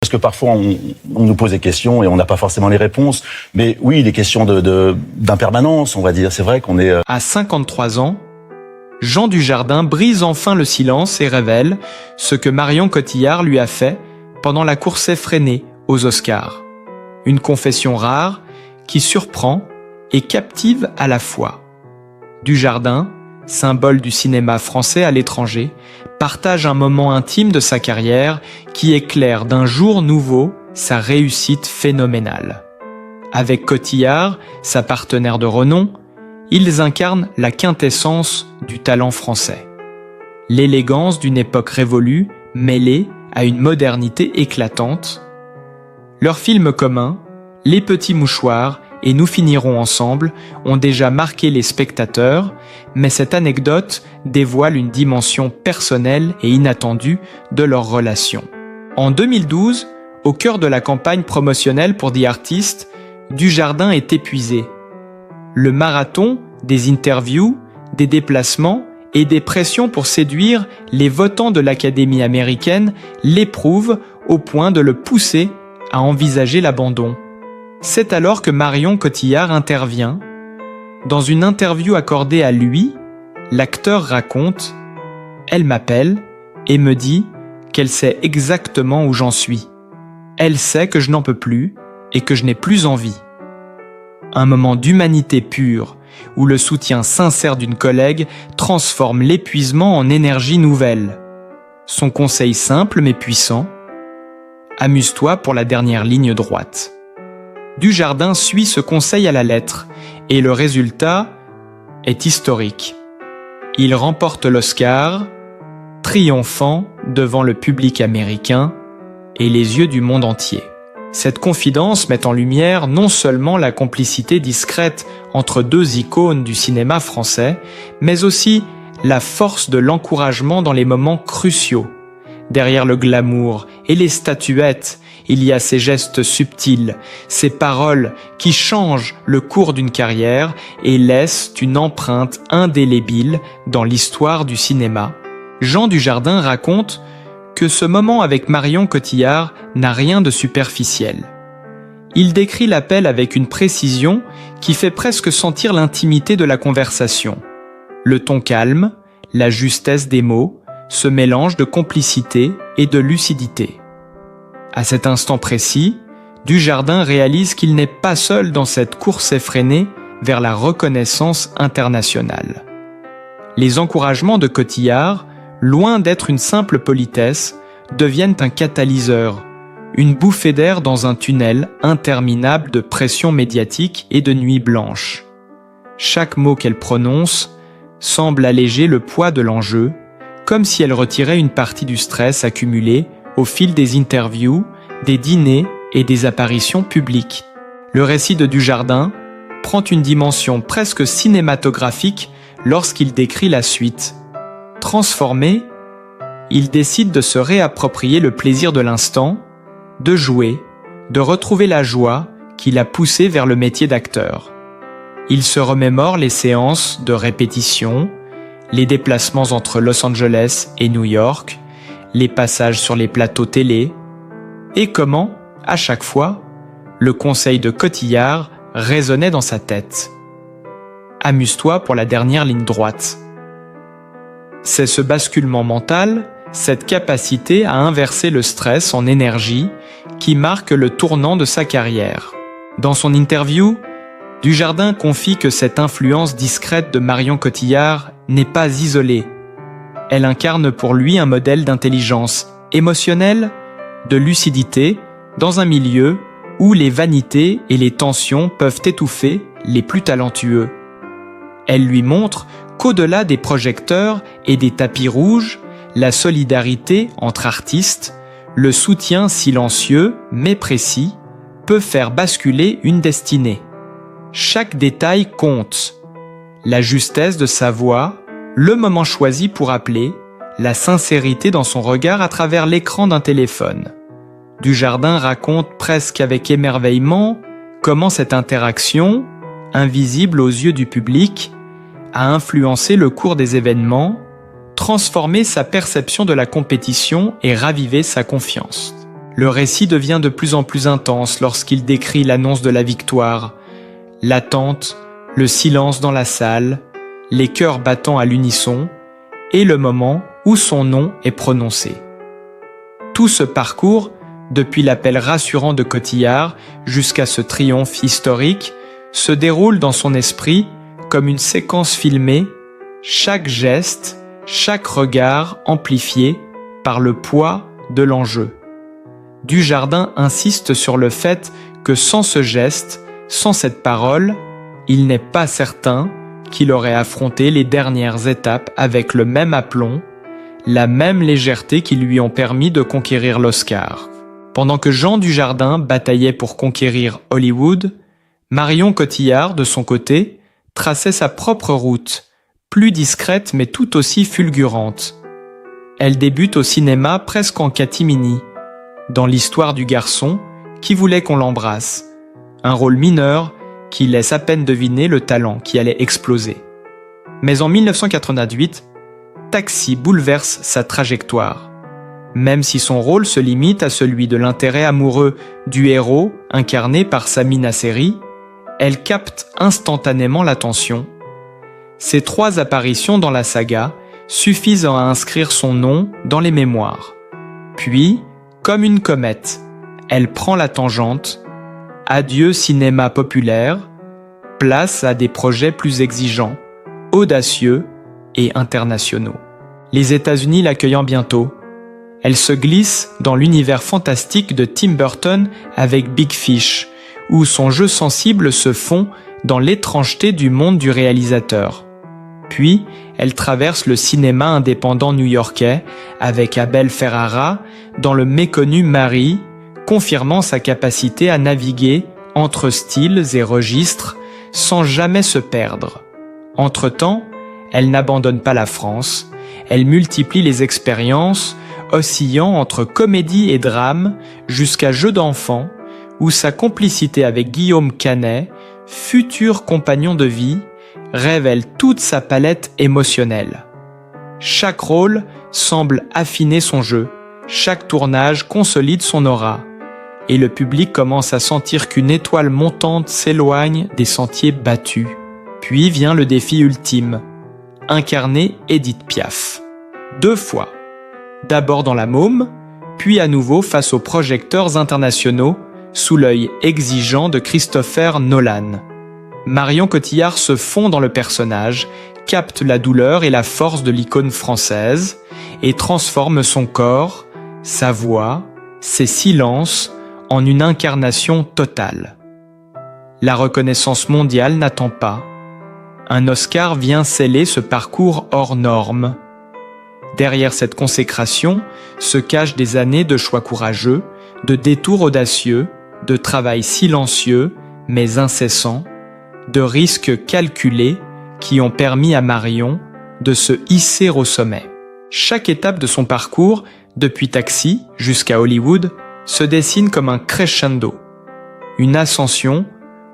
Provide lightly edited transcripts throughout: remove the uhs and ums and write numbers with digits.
Parce que parfois, on nous pose des questions et on n'a pas forcément les réponses. Mais oui, des questions d'impermanence, on va dire. C'est vrai qu'on est... À 53 ans, Jean Dujardin brise enfin le silence et révèle ce que Marion Cotillard lui a fait pendant la course effrénée aux Oscars. Une confession rare qui surprend et captive à la fois. Dujardin, symbole du cinéma français à l'étranger, partage un moment intime de sa carrière qui éclaire d'un jour nouveau sa réussite phénoménale. Avec Cotillard, sa partenaire de renom, ils incarnent la quintessence du talent français. L'élégance d'une époque révolue mêlée à une modernité éclatante. Leur film commun, Les Petits Mouchoirs et Nous finirons ensemble, ont déjà marqué les spectateurs, mais cette anecdote dévoile une dimension personnelle et inattendue de leur relation. En 2012, au cœur de la campagne promotionnelle pour The Artist, Dujardin est épuisé. Le marathon des interviews, des déplacements et des pressions pour séduire les votants de l'Académie américaine l'éprouve au point de le pousser à envisager l'abandon. C'est alors que Marion Cotillard intervient. Dans une interview accordée à lui, l'acteur raconte « Elle m'appelle et me dit qu'elle sait exactement où j'en suis. Elle sait que je n'en peux plus et que je n'ai plus envie. » Un moment d'humanité pure où le soutien sincère d'une collègue transforme l'épuisement en énergie nouvelle. Son conseil simple mais puissant « Amuse-toi pour la dernière ligne droite. » Dujardin suit ce conseil à la lettre et le résultat est historique. Il remporte l'Oscar, triomphant devant le public américain et les yeux du monde entier. Cette confidence met en lumière non seulement la complicité discrète entre deux icônes du cinéma français, mais aussi la force de l'encouragement dans les moments cruciaux. Derrière le glamour et les statuettes, il y a ces gestes subtils, ces paroles qui changent le cours d'une carrière et laissent une empreinte indélébile dans l'histoire du cinéma. Jean Dujardin raconte que ce moment avec Marion Cotillard n'a rien de superficiel. Il décrit l'appel avec une précision qui fait presque sentir l'intimité de la conversation. Le ton calme, la justesse des mots, ce mélange de complicité et de lucidité. À cet instant précis, Dujardin réalise qu'il n'est pas seul dans cette course effrénée vers la reconnaissance internationale. Les encouragements de Cotillard, loin d'être une simple politesse, deviennent un catalyseur, une bouffée d'air dans un tunnel interminable de pression médiatique et de nuit blanche. Chaque mot qu'elle prononce semble alléger le poids de l'enjeu, comme si elle retirait une partie du stress accumulé au fil des interviews, des dîners et des apparitions publiques. Le récit de Dujardin prend une dimension presque cinématographique lorsqu'il décrit la suite. Transformé, il décide de se réapproprier le plaisir de l'instant, de jouer, de retrouver la joie qui l'a poussé vers le métier d'acteur. Il se remémore les séances de répétition, les déplacements entre Los Angeles et New York, les passages sur les plateaux télé, et comment, à chaque fois, le conseil de Cotillard résonnait dans sa tête. Amuse-toi pour la dernière ligne droite. C'est ce basculement mental, cette capacité à inverser le stress en énergie qui marque le tournant de sa carrière. Dans son interview, Dujardin confie que cette influence discrète de Marion Cotillard n'est pas isolée. Elle incarne pour lui un modèle d'intelligence émotionnelle, de lucidité, dans un milieu où les vanités et les tensions peuvent étouffer les plus talentueux. Elle lui montre qu'au-delà des projecteurs et des tapis rouges, la solidarité entre artistes, le soutien silencieux mais précis, peut faire basculer une destinée. Chaque détail compte. La justesse de sa voix, le moment choisi pour appeler, la sincérité dans son regard à travers l'écran d'un téléphone. Dujardin raconte presque avec émerveillement comment cette interaction, invisible aux yeux du public, a influencé le cours des événements, transformé sa perception de la compétition et ravivé sa confiance. Le récit devient de plus en plus intense lorsqu'il décrit l'annonce de la victoire, l'attente, le silence dans la salle, les cœurs battant à l'unisson, et le moment où son nom est prononcé. Tout ce parcours, depuis l'appel rassurant de Cotillard jusqu'à ce triomphe historique, se déroule dans son esprit comme une séquence filmée, chaque geste, chaque regard amplifié par le poids de l'enjeu. Dujardin insiste sur le fait que sans ce geste, sans cette parole, il n'est pas certain qu'il aurait affronté les dernières étapes avec le même aplomb, la même légèreté qui lui ont permis de conquérir l'Oscar. Pendant que Jean Dujardin bataillait pour conquérir Hollywood, Marion Cotillard, de son côté, traçait sa propre route, plus discrète mais tout aussi fulgurante. Elle débute au cinéma presque en catimini, dans l'histoire du garçon qui voulait qu'on l'embrasse, un rôle mineur qui laisse à peine deviner le talent qui allait exploser. Mais en 1988, Taxi bouleverse sa trajectoire. Même si son rôle se limite à celui de l'intérêt amoureux du héros incarné par Sami Nasseri, elle capte instantanément l'attention. Ces 3 apparitions dans la saga suffisent à inscrire son nom dans les mémoires. Puis, comme une comète, elle prend la tangente. Adieu cinéma populaire, place à des projets plus exigeants, audacieux et internationaux. Les États-Unis l'accueillant bientôt, elle se glisse dans l'univers fantastique de Tim Burton avec Big Fish, où son jeu sensible se fond dans l'étrangeté du monde du réalisateur. Puis, elle traverse le cinéma indépendant new-yorkais avec Abel Ferrara dans Le méconnu Mari, confirmant sa capacité à naviguer entre styles et registres sans jamais se perdre. Entre-temps, elle n'abandonne pas la France, elle multiplie les expériences, oscillant entre comédie et drame jusqu'à Jeux d'enfants, où sa complicité avec Guillaume Canet, futur compagnon de vie, révèle toute sa palette émotionnelle. Chaque rôle semble affiner son jeu, chaque tournage consolide son aura, et le public commence à sentir qu'une étoile montante s'éloigne des sentiers battus. Puis vient le défi ultime, incarner Édith Piaf. 2 fois. D'abord dans La Môme, puis à nouveau face aux projecteurs internationaux, sous l'œil exigeant de Christopher Nolan. Marion Cotillard se fond dans le personnage, capte la douleur et la force de l'icône française, et transforme son corps, sa voix, ses silences, en une incarnation totale. La reconnaissance mondiale n'attend pas. Un Oscar vient sceller ce parcours hors norme. Derrière cette consécration se cachent des années de choix courageux, de détours audacieux, de travail silencieux mais incessant, de risques calculés qui ont permis à Marion de se hisser au sommet. Chaque étape de son parcours, depuis Taxi jusqu'à Hollywood, se dessine comme un crescendo, une ascension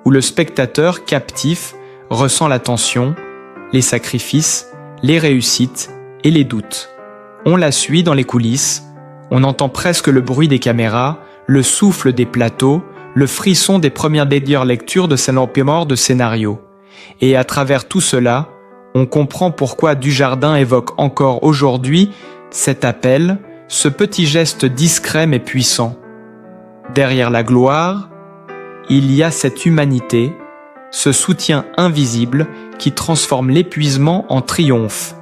où le spectateur captif ressent la tension, les sacrifices, les réussites et les doutes. On la suit dans les coulisses, on entend presque le bruit des caméras, le souffle des plateaux, le frisson des premières lectures de de scénario. Et à travers tout cela, on comprend pourquoi Dujardin évoque encore aujourd'hui cet appel, ce petit geste discret mais puissant. Derrière la gloire, il y a cette humanité, ce soutien invisible qui transforme l'épuisement en triomphe,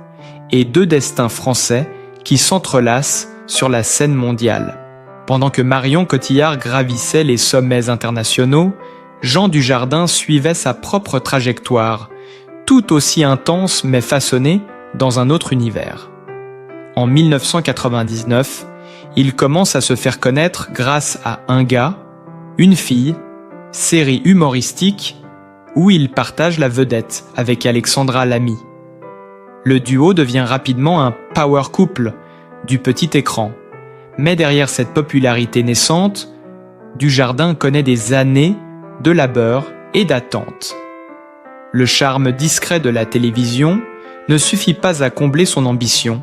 et 2 destins français qui s'entrelacent sur la scène mondiale. Pendant que Marion Cotillard gravissait les sommets internationaux, Jean Dujardin suivait sa propre trajectoire, tout aussi intense mais façonnée dans un autre univers. En 1999, il commence à se faire connaître grâce à Un gars, une fille, série humoristique où il partage la vedette avec Alexandra Lamy. Le duo devient rapidement un power couple du petit écran. Mais derrière cette popularité naissante, Dujardin connaît des années de labeur et d'attente. Le charme discret de la télévision ne suffit pas à combler son ambition.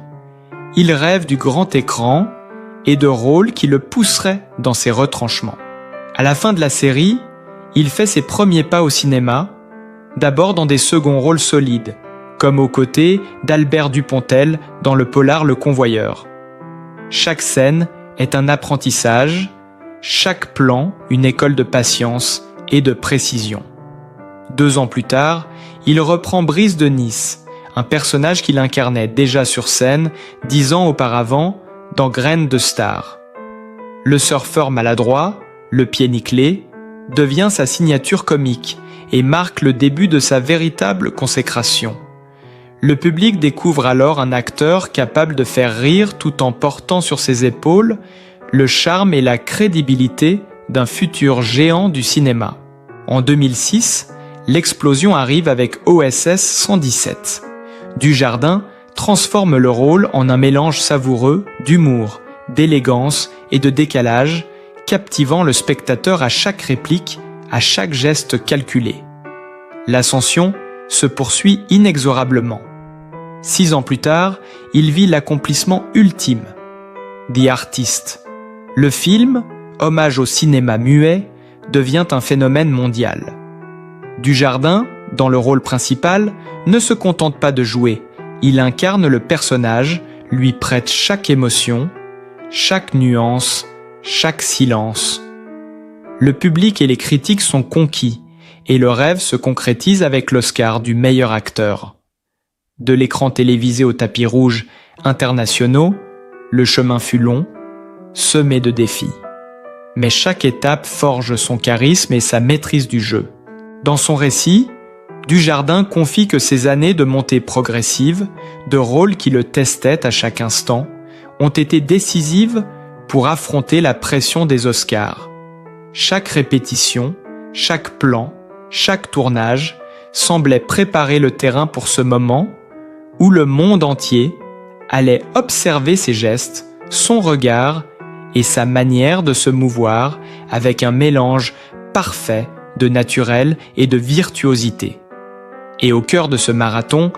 Il rêve du grand écran et de rôles qui le pousseraient dans ses retranchements. À la fin de la série, il fait ses premiers pas au cinéma, d'abord dans des seconds rôles solides, comme aux côtés d'Albert Dupontel dans le polar Le Convoyeur. Chaque scène est un apprentissage, chaque plan une école de patience et de précision. 2 ans plus tard, il reprend Brice de Nice, un personnage qu'il incarnait déjà sur scène 10 ans auparavant dans Graines de star. Le surfeur maladroit, le pied nickelé, devient sa signature comique et marque le début de sa véritable consécration. Le public découvre alors un acteur capable de faire rire tout en portant sur ses épaules le charme et la crédibilité d'un futur géant du cinéma. En 2006, l'explosion arrive avec OSS 117. Dujardin transforme le rôle en un mélange savoureux d'humour, d'élégance et de décalage, captivant le spectateur à chaque réplique, à chaque geste calculé. L'ascension se poursuit inexorablement. 6 ans plus tard, il vit l'accomplissement ultime. The Artist. Le film, hommage au cinéma muet, devient un phénomène mondial. Dujardin, dans le rôle principal, ne se contente pas de jouer. Il incarne le personnage, lui prête chaque émotion, chaque nuance, chaque silence. Le public et les critiques sont conquis, et le rêve se concrétise avec l'Oscar du meilleur acteur. De l'écran télévisé au tapis rouge internationaux, le chemin fut long, semé de défis. Mais chaque étape forge son charisme et sa maîtrise du jeu. Dans son récit, Dujardin confie que ces années de montée progressive, de rôles qui le testaient à chaque instant, ont été décisives pour affronter la pression des Oscars. Chaque répétition, chaque plan, chaque tournage semblait préparer le terrain pour ce moment où le monde entier allait observer ses gestes, son regard et sa manière de se mouvoir avec un mélange parfait de naturel et de virtuosité. Et au cœur de ce marathon,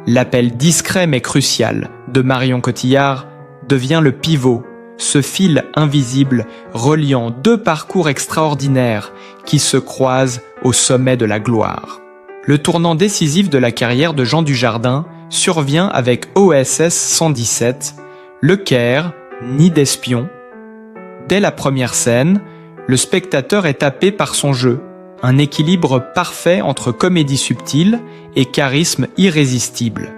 l'appel discret mais crucial de Marion Cotillard devient le pivot, ce fil invisible reliant 2 parcours extraordinaires qui se croisent au sommet de la gloire. Le tournant décisif de la carrière de Jean Dujardin survient avec OSS 117, Le Caire, Nid d'espion. Dès la première scène, le spectateur est happé par son jeu, un équilibre parfait entre comédie subtile et charisme irrésistible.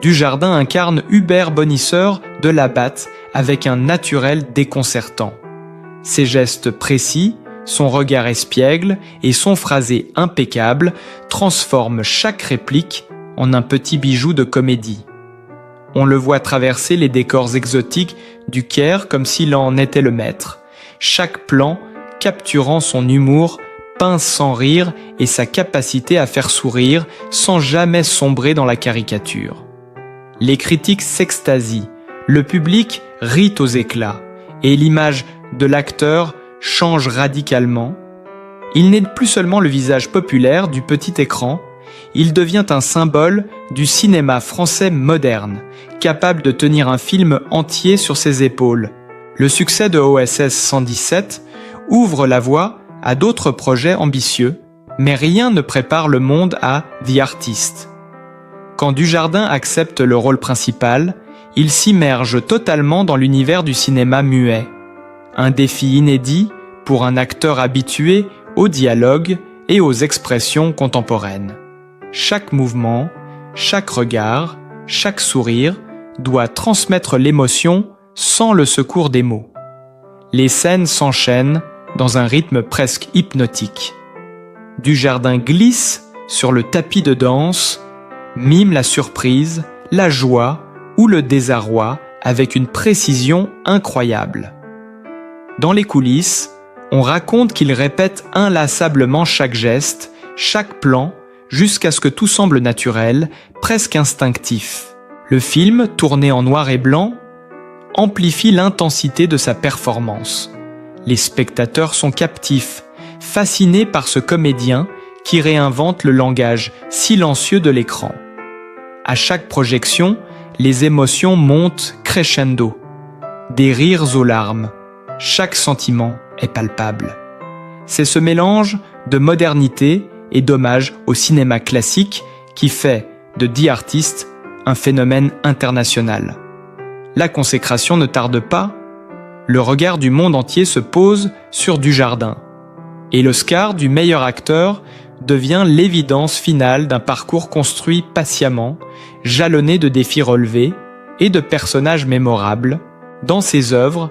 Dujardin incarne Hubert Bonisseur de Labatte avec un naturel déconcertant. Ses gestes précis, son regard espiègle et son phrasé impeccable transforment chaque réplique en un petit bijou de comédie. On le voit traverser les décors exotiques du Caire comme s'il en était le maître, chaque plan capturant son humour pince sans rire et sa capacité à faire sourire sans jamais sombrer dans la caricature. Les critiques s'extasient, le public rit aux éclats et l'image de l'acteur change radicalement. Il n'est plus seulement le visage populaire du petit écran, il devient un symbole du cinéma français moderne, capable de tenir un film entier sur ses épaules. Le succès de OSS 117 ouvre la voie à d'autres projets ambitieux, mais rien ne prépare le monde à The Artist. Quand Dujardin accepte le rôle principal, il s'immerge totalement dans l'univers du cinéma muet. Un défi inédit pour un acteur habitué au dialogue et aux expressions contemporaines. Chaque mouvement, chaque regard, chaque sourire doit transmettre l'émotion sans le secours des mots. Les scènes s'enchaînent dans un rythme presque hypnotique. Dujardin glisse sur le tapis de danse, mime la surprise, la joie ou le désarroi avec une précision incroyable. Dans les coulisses, on raconte qu'il répète inlassablement chaque geste, chaque plan, jusqu'à ce que tout semble naturel, presque instinctif. Le film, tourné en noir et blanc, amplifie l'intensité de sa performance. Les spectateurs sont captifs, fascinés par ce comédien qui réinvente le langage silencieux de l'écran. À chaque projection, les émotions montent crescendo. des rires aux larmes. Chaque sentiment est palpable. C'est ce mélange de modernité et d'hommage au cinéma classique qui fait de The Artist un phénomène international. La consécration ne tarde pas. Le regard du monde entier se pose sur Dujardin. Et l'Oscar du meilleur acteur devient l'évidence finale d'un parcours construit patiemment, jalonné de défis relevés et de personnages mémorables. Dans ses œuvres,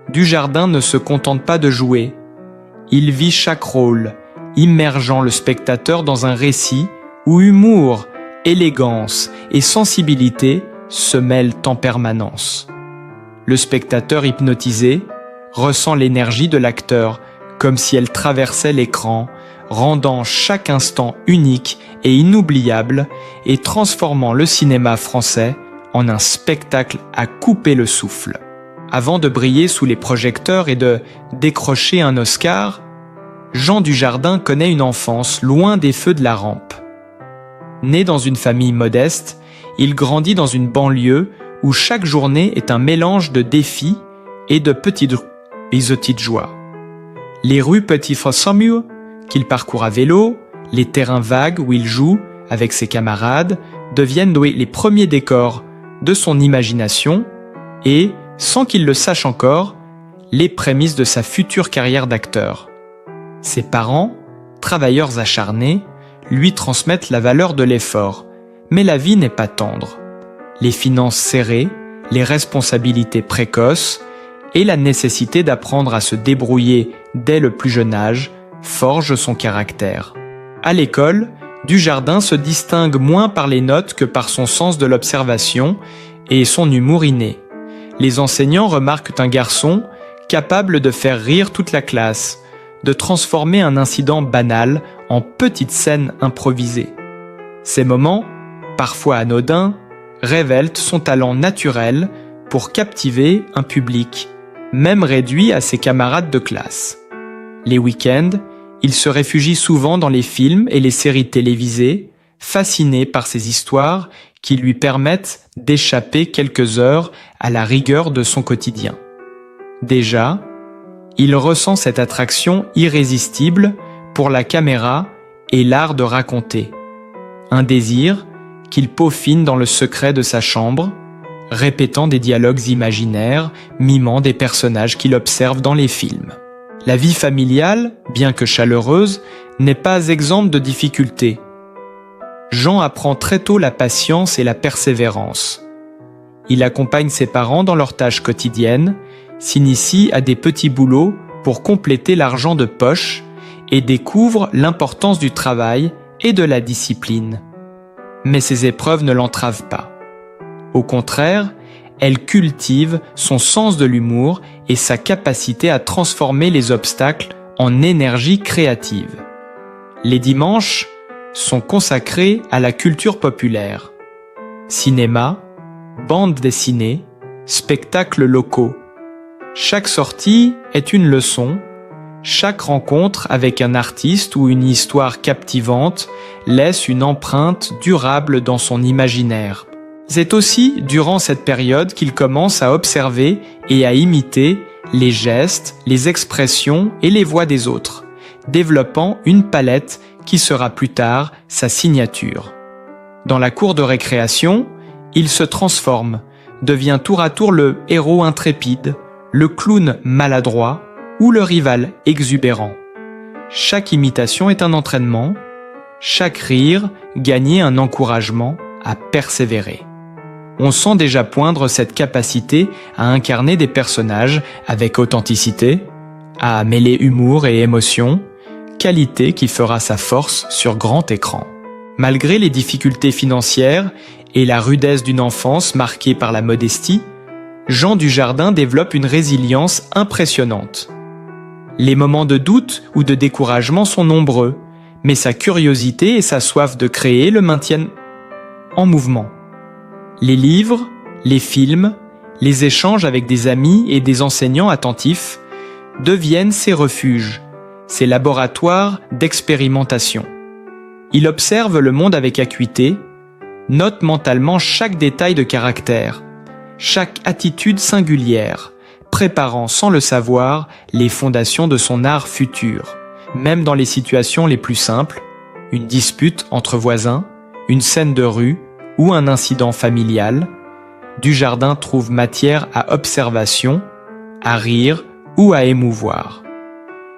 Dujardin ne se contente pas de jouer. Il vit chaque rôle, immergeant le spectateur dans un récit où humour, élégance et sensibilité se mêlent en permanence. Le spectateur hypnotisé ressent l'énergie de l'acteur comme si elle traversait l'écran, rendant chaque instant unique et inoubliable et transformant le cinéma français en un spectacle à couper le souffle. Avant de briller sous les projecteurs et de décrocher un Oscar, Jean Dujardin connaît une enfance loin des feux de la rampe. Né dans une famille modeste, il grandit dans une banlieue où chaque journée est un mélange de défis et de petites joies. Les rues Petit-Saumur qu'il parcourt à vélo, les terrains vagues où il joue avec ses camarades deviennent les premiers décors de son imagination et, sans qu'il le sache encore, les prémices de sa future carrière d'acteur. Ses parents, travailleurs acharnés, lui transmettent la valeur de l'effort, mais la vie n'est pas tendre. Les finances serrées, les responsabilités précoces et la nécessité d'apprendre à se débrouiller dès le plus jeune âge forgent son caractère. À l'école, Dujardin se distingue moins par les notes que par son sens de l'observation et son humour inné. Les enseignants remarquent un garçon capable de faire rire toute la classe, de transformer un incident banal en petite scène improvisée. Ces moments, parfois anodins, révèlent son talent naturel pour captiver un public, même réduit à ses camarades de classe. Les week-ends, il se réfugie souvent dans les films et les séries télévisées, fasciné par ces histoires qui lui permettent d'échapper quelques heures à la rigueur de son quotidien. Déjà, il ressent cette attraction irrésistible pour la caméra et l'art de raconter. Un désir qu'il peaufine dans le secret de sa chambre, répétant des dialogues imaginaires, mimant des personnages qu'il observe dans les films. La vie familiale, bien que chaleureuse, n'est pas exempte de difficultés. Jean apprend très tôt la patience et la persévérance. Il accompagne ses parents dans leurs tâches quotidiennes, s'initie à des petits boulots pour compléter l'argent de poche et découvre l'importance du travail et de la discipline. Mais ces épreuves ne l'entravent pas. Au contraire, elles cultivent son sens de l'humour et sa capacité à transformer les obstacles en énergie créative. Les dimanches sont consacrés à la culture populaire. Cinéma, bande dessinée, spectacles locaux. Chaque sortie est une leçon, chaque rencontre avec un artiste ou une histoire captivante laisse une empreinte durable dans son imaginaire. C'est aussi durant cette période qu'il commence à observer et à imiter les gestes, les expressions et les voix des autres, développant une palette qui sera plus tard sa signature. Dans la cour de récréation, il se transforme, devient tour à tour le héros intrépide, le clown maladroit ou le rival exubérant. Chaque imitation est un entraînement, chaque rire gagnait un encouragement à persévérer. On sent déjà poindre cette capacité à incarner des personnages avec authenticité, à mêler humour et émotion, qualité qui fera sa force sur grand écran. Malgré les difficultés financières et la rudesse d'une enfance marquée par la modestie, Jean Dujardin développe une résilience impressionnante. Les moments de doute ou de découragement sont nombreux, mais sa curiosité et sa soif de créer le maintiennent en mouvement. Les livres, les films, les échanges avec des amis et des enseignants attentifs deviennent ses refuges, ses laboratoires d'expérimentation. Il observe le monde avec acuité, note mentalement chaque détail de caractère, chaque attitude singulière, préparant sans le savoir les fondations de son art futur. Même dans les situations les plus simples, une dispute entre voisins, une scène de rue ou un incident familial, Dujardin trouve matière à observation, à rire ou à émouvoir.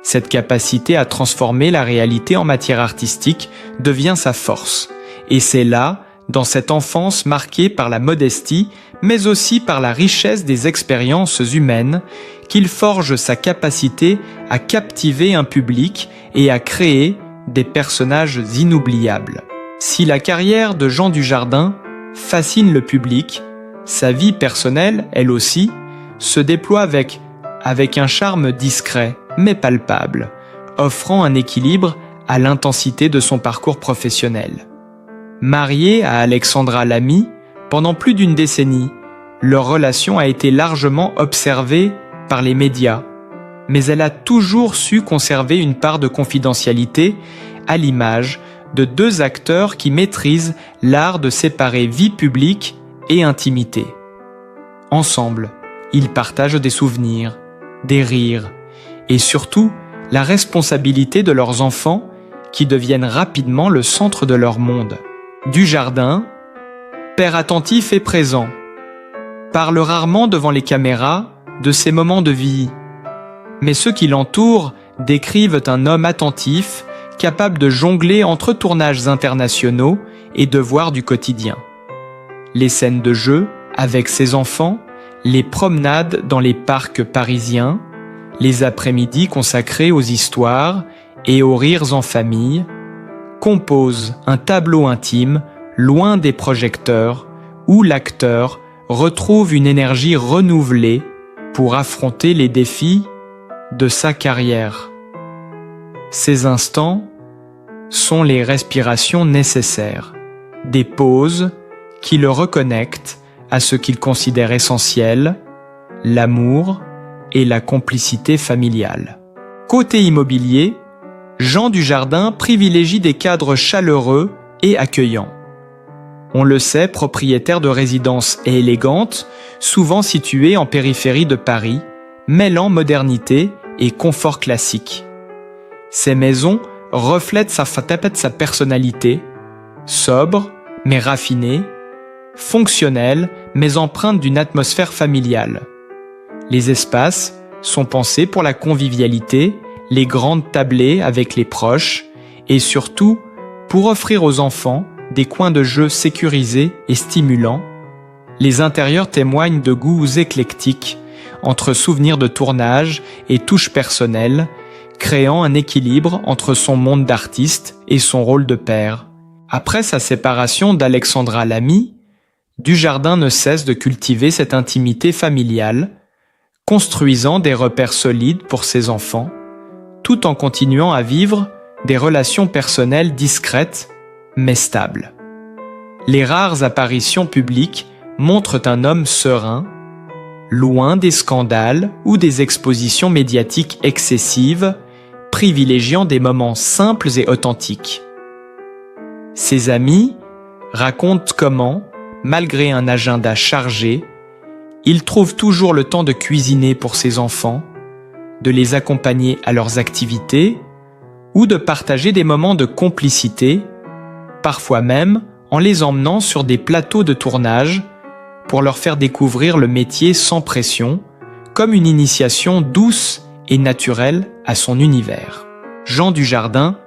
Cette capacité à transformer la réalité en matière artistique devient sa force, et c'est là, dans cette enfance marquée par la modestie, mais aussi par la richesse des expériences humaines, qu'il forge sa capacité à captiver un public et à créer des personnages inoubliables. Si la carrière de Jean Dujardin fascine le public, sa vie personnelle, elle aussi, se déploie avec un charme discret, mais palpable, offrant un équilibre à l'intensité de son parcours professionnel. Marié à Alexandra Lamy, pendant plus d'une décennie, leur relation a été largement observée par les médias, mais elle a toujours su conserver une part de confidentialité à l'image de deux acteurs qui maîtrisent l'art de séparer vie publique et intimité. Ensemble, ils partagent des souvenirs, des rires et surtout la responsabilité de leurs enfants qui deviennent rapidement le centre de leur monde. Dujardin, père attentif et présent, parle rarement devant les caméras de ses moments de vie, mais ceux qui l'entourent décrivent un homme attentif, capable de jongler entre tournages internationaux et devoirs du quotidien. Les scènes de jeu avec ses enfants, les promenades dans les parcs parisiens, les après-midi consacrés aux histoires et aux rires en famille, composent un tableau intime, loin des projecteurs, où l'acteur retrouve une énergie renouvelée pour affronter les défis de sa carrière. Ces instants sont les respirations nécessaires, des pauses qui le reconnectent à ce qu'il considère essentiel, l'amour et la complicité familiale. Côté immobilier, Jean Dujardin privilégie des cadres chaleureux et accueillants. On le sait, propriétaire de résidences élégantes, souvent situées en périphérie de Paris, mêlant modernité et confort classique. Ces maisons reflètent sa personnalité, sobre mais raffinée, fonctionnelle mais empreinte d'une atmosphère familiale. Les espaces sont pensés pour la convivialité, les grandes tablées avec les proches et surtout pour offrir aux enfants des coins de jeu sécurisés et stimulants. Les intérieurs témoignent de goûts éclectiques entre souvenirs de tournage et touches personnelles, créant un équilibre entre son monde d'artiste et son rôle de père. Après sa séparation d'Alexandra Lamy, Dujardin ne cesse de cultiver cette intimité familiale, construisant des repères solides pour ses enfants, tout en continuant à vivre des relations personnelles discrètes mais stables. Les rares apparitions publiques montrent un homme serein, loin des scandales ou des expositions médiatiques excessives, privilégiant des moments simples et authentiques. Ses amis racontent comment, malgré un agenda chargé, il trouve toujours le temps de cuisiner pour ses enfants, de les accompagner à leurs activités ou de partager des moments de complicité, parfois même en les emmenant sur des plateaux de tournage pour leur faire découvrir le métier sans pression, comme une initiation douce et naturelle à son univers. Jean Dujardin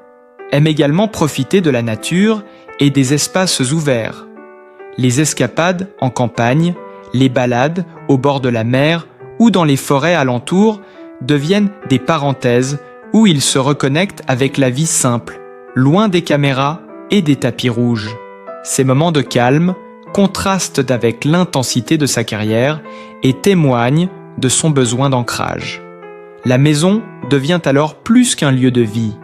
aime également profiter de la nature et des espaces ouverts. Les escapades en campagne, les balades au bord de la mer ou dans les forêts alentours deviennent des parenthèses où il se reconnecte avec la vie simple, loin des caméras et des tapis rouges. Ces moments de calme contrastent avec l'intensité de sa carrière et témoignent de son besoin d'ancrage. La maison devient alors plus qu'un lieu de vie,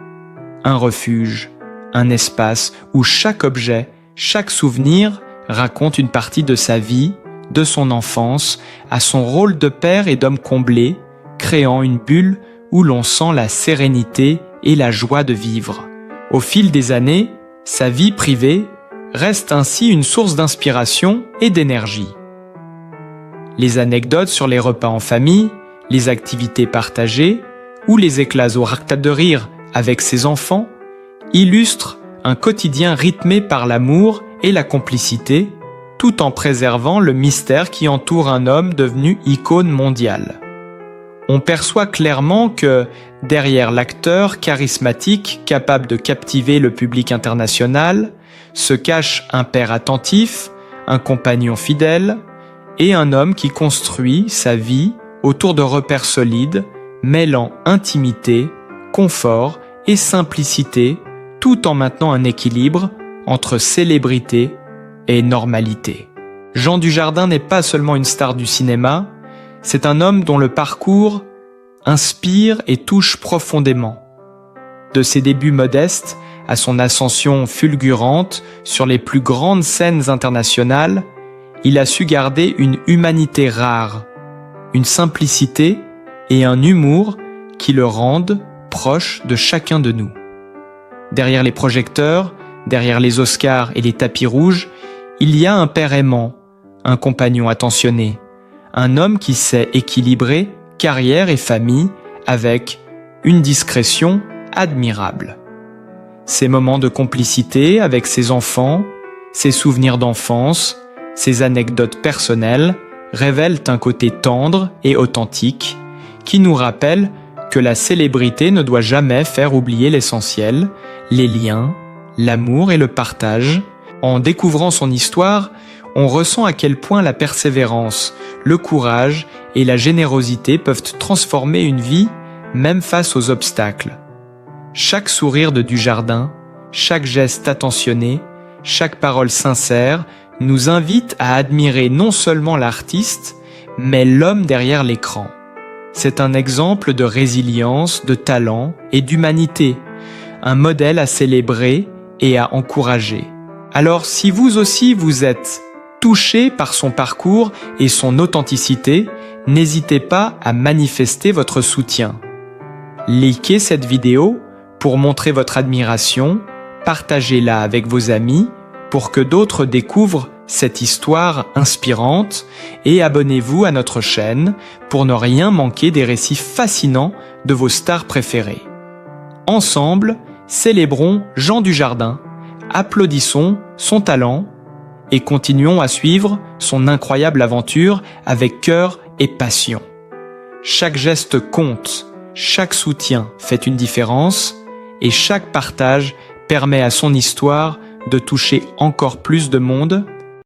un refuge, un espace où chaque objet, chaque souvenir raconte une partie de sa vie, de son enfance, à son rôle de père et d'homme comblé, créant une bulle où l'on sent la sérénité et la joie de vivre. Au fil des années, sa vie privée reste ainsi une source d'inspiration et d'énergie. Les anecdotes sur les repas en famille, les activités partagées ou les éclats au ractat de rire avec ses enfants illustrent un quotidien rythmé par l'amour et la complicité, tout en préservant le mystère qui entoure un homme devenu icône mondiale. On perçoit clairement que, derrière l'acteur charismatique capable de captiver le public international, se cache un père attentif, un compagnon fidèle et un homme qui construit sa vie autour de repères solides, mêlant intimité, confort et simplicité, tout en maintenant un équilibre entre célébrité et normalité. Jean Dujardin n'est pas seulement une star du cinéma, c'est un homme dont le parcours inspire et touche profondément. De ses débuts modestes à son ascension fulgurante sur les plus grandes scènes internationales, il a su garder une humanité rare, une simplicité et un humour qui le rendent proche de chacun de nous. Derrière les projecteurs, derrière les Oscars et les tapis rouges, il y a un père aimant, un compagnon attentionné, un homme qui sait équilibrer carrière et famille avec une discrétion admirable. Ses moments de complicité avec ses enfants, ses souvenirs d'enfance, ses anecdotes personnelles révèlent un côté tendre et authentique qui nous rappelle que la célébrité ne doit jamais faire oublier l'essentiel, les liens, l'amour et le partage. En découvrant son histoire, on ressent à quel point la persévérance, le courage et la générosité peuvent transformer une vie, même face aux obstacles. Chaque sourire de Dujardin, chaque geste attentionné, chaque parole sincère nous invite à admirer non seulement l'artiste, mais l'homme derrière l'écran. C'est un exemple de résilience, de talent et d'humanité, un modèle à célébrer et à encourager. Alors si vous aussi vous êtes touché par son parcours et son authenticité, n'hésitez pas à manifester votre soutien. Likez cette vidéo pour montrer votre admiration, partagez-la avec vos amis pour que d'autres découvrent cette histoire inspirante et abonnez-vous à notre chaîne pour ne rien manquer des récits fascinants de vos stars préférées. Ensemble, célébrons Jean Dujardin, applaudissons son talent et continuons à suivre son incroyable aventure avec cœur et passion. Chaque geste compte, chaque soutien fait une différence et chaque partage permet à son histoire de toucher encore plus de monde